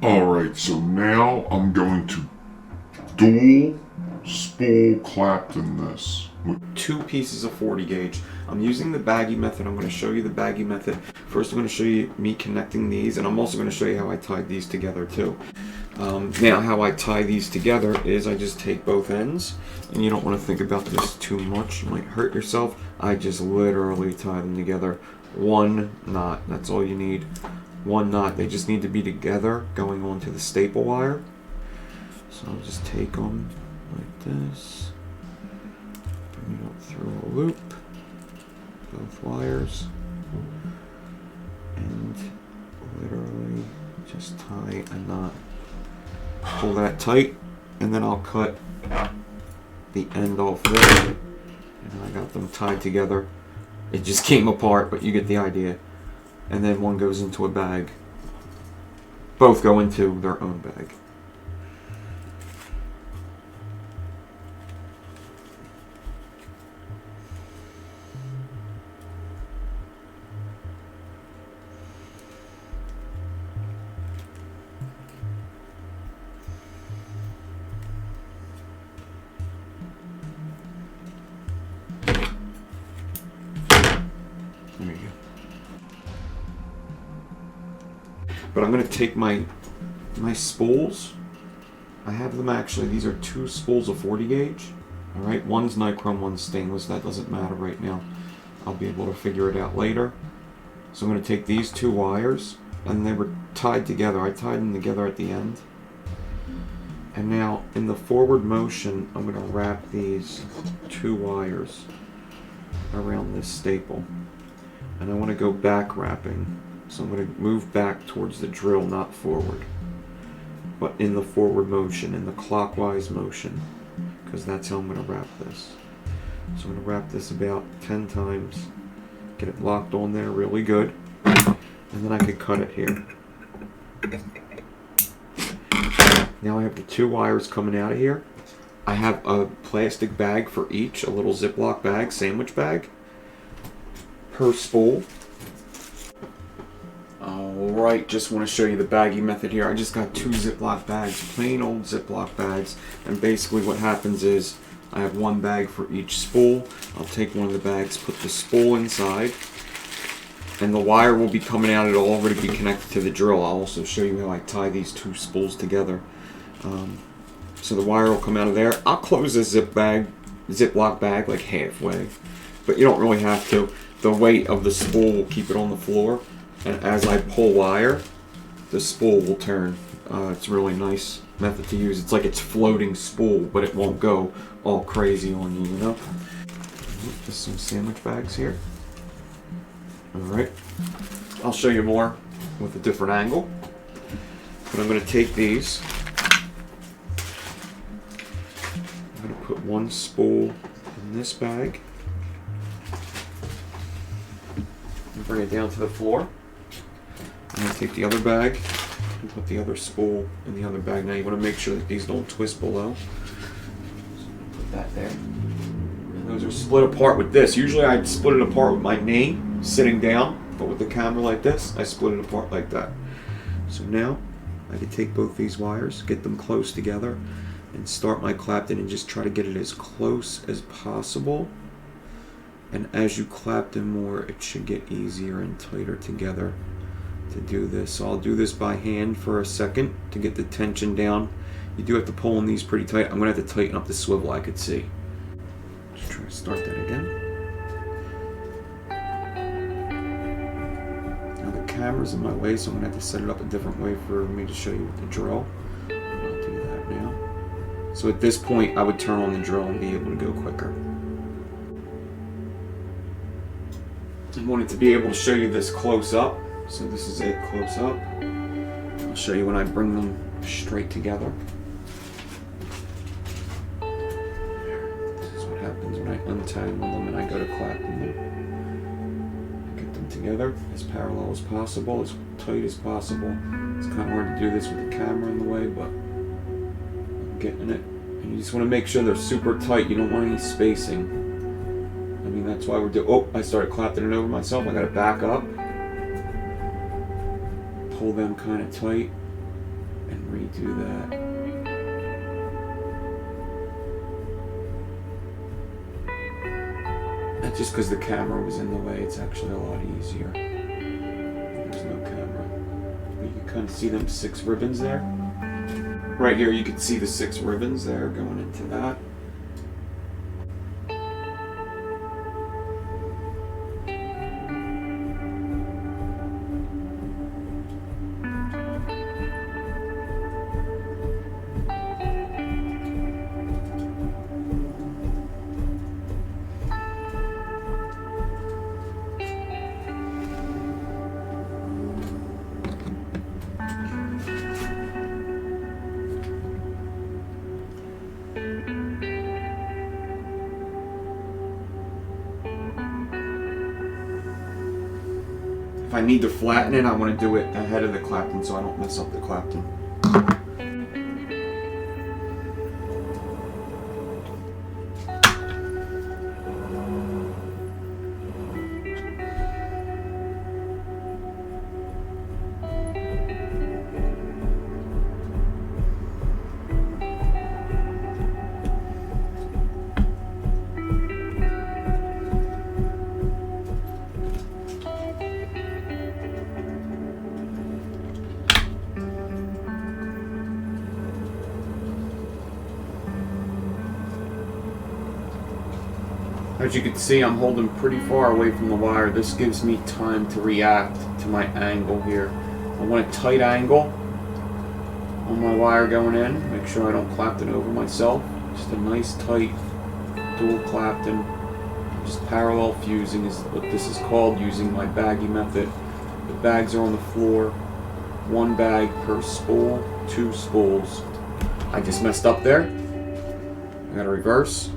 Alright, so now I'm going to dual spool clapton this. Two pieces of 40 gauge. I'm using the baggie method. I'm going to show you the baggie method. First I'm going to show you me connecting these, and I'm also going to show you how I tied these together too. Now how I tie these together is I just take both ends, and you don't want to think about this too much, you might hurt yourself. I just literally tie them together. One knot, that's all you need. One knot, they just need to be together going onto the staple wire. So I'll just take them like this, bring it up through a loop, both wires, and literally just tie a knot. Pull that tight, and then I'll cut the end off there, and I got them tied together. It just came apart, but you get the idea. And then one goes into a bag. Both go into their own bag. There you go. But I'm going to take my spools. I have them actually. These are two spools of 40 gauge. Alright, one's nichrome, one's stainless. That doesn't matter right now. I'll be able to figure it out later. So I'm going to take these two wires, and they were tied together. I tied them together at the end. And now in the forward motion, I'm going to wrap these two wires around this staple. And I want to go back wrapping. So I'm going to move back towards the drill, not forward. But in the forward motion, in the clockwise motion. Because that's how I'm going to wrap this. So I'm going to wrap this about 10 times. Get it locked on there really good. And then I can cut it here. Now I have the two wires coming out of here. I have a plastic bag for each, a little Ziploc bag, sandwich bag, per spool. Alright, just want to show you the baggie method here. I just got two Ziploc bags, plain old Ziploc bags, and basically what happens is I have one bag for each spool. I'll take one of the bags, put the spool inside, and the wire will be coming out. It'll already be connected to the drill. I'll also show you how I tie these two spools together. So the wire will come out of there. I'll close this Ziploc bag like halfway, but you don't really have to. The weight of the spool will keep it on the floor, and as I pull wire, the spool will turn. It's a really nice method to use. It's like it's floating spool, but it won't go all crazy on you, you know? Just some sandwich bags here. Alright. I'll show you more with a different angle. But I'm going to take these. I'm going to put one spool in this bag. And bring it down to the floor. I'm going to take the other bag and put the other spool in the other bag. Now you want to make sure that these don't twist below. So I'm going to put that there. And those are split apart with this. Usually I'd split it apart with my knee sitting down, but with the camera like this, I split it apart like that. So now I can take both these wires, get them close together, and start my clapton and just try to get it as close as possible. And as you clapton more, it should get easier and tighter together to do this. So I'll do this by hand for a second to get the tension down. You do have to pull on these pretty tight. I'm going to have to tighten up the swivel, I could see. Just try to start that again. Now the camera's in my way, so I'm going to have to set it up a different way for me to show you with the drill. I'll do that now. So at this point, I would turn on the drill and be able to go quicker. I wanted to be able to show you this close up. So this is it close up. I'll show you when I bring them straight together. This is what happens when I untangle them and I go to clapton them. Get them together as parallel as possible, as tight as possible. It's kind of hard to do this with the camera in the way, but I'm getting it. And you just want to make sure they're super tight. You don't want any spacing. I mean, that's why we're doing. Oh, I started clapping it over myself. I got to back up. Pull them kind of tight. and redo that. That's just because the camera was in the way. It's actually a lot easier. There's no camera. But you can kind of see them 6 ribbons there. Right here you can see the 6 ribbons there going into that. If I need to flatten it, I want to do it ahead of the clapton so I don't mess up the clapton. As you can see, I'm holding pretty far away from the wire. This gives me time to react to my angle here. I want a tight angle on my wire going in. Make sure I don't clapton over myself. Just a nice tight dual clapton. Just parallel fusing is what this is called, using my baggie method. The bags are on the floor. 1 bag per spool, 2 spools. I just messed up there. I gotta reverse.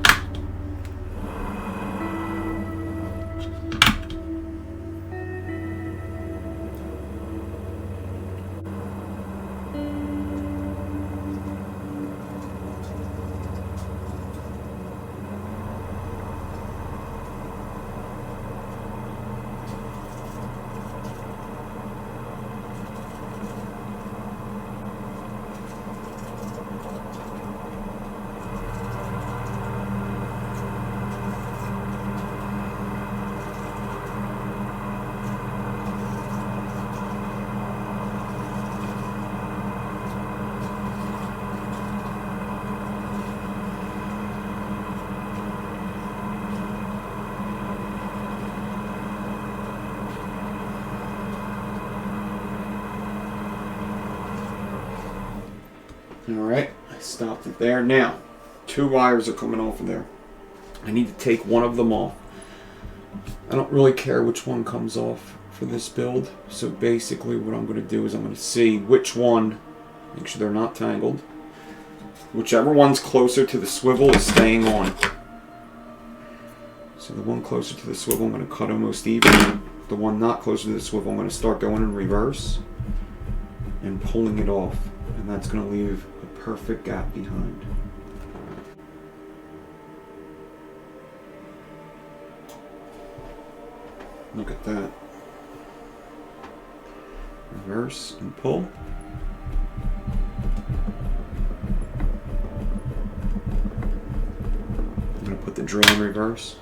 Alright, I stopped it there. Now, 2 wires are coming off of there. I need to take one of them off. I don't really care which one comes off for this build. So basically what I'm going to do is I'm going to see which one, make sure they're not tangled. Whichever one's closer to the swivel is staying on. So the one closer to the swivel I'm going to cut almost even. The one not closer to the swivel I'm going to start going in reverse and pulling it off. And that's going to leave a perfect gap behind. Look at that. Reverse and pull. I'm going to put the drill in reverse.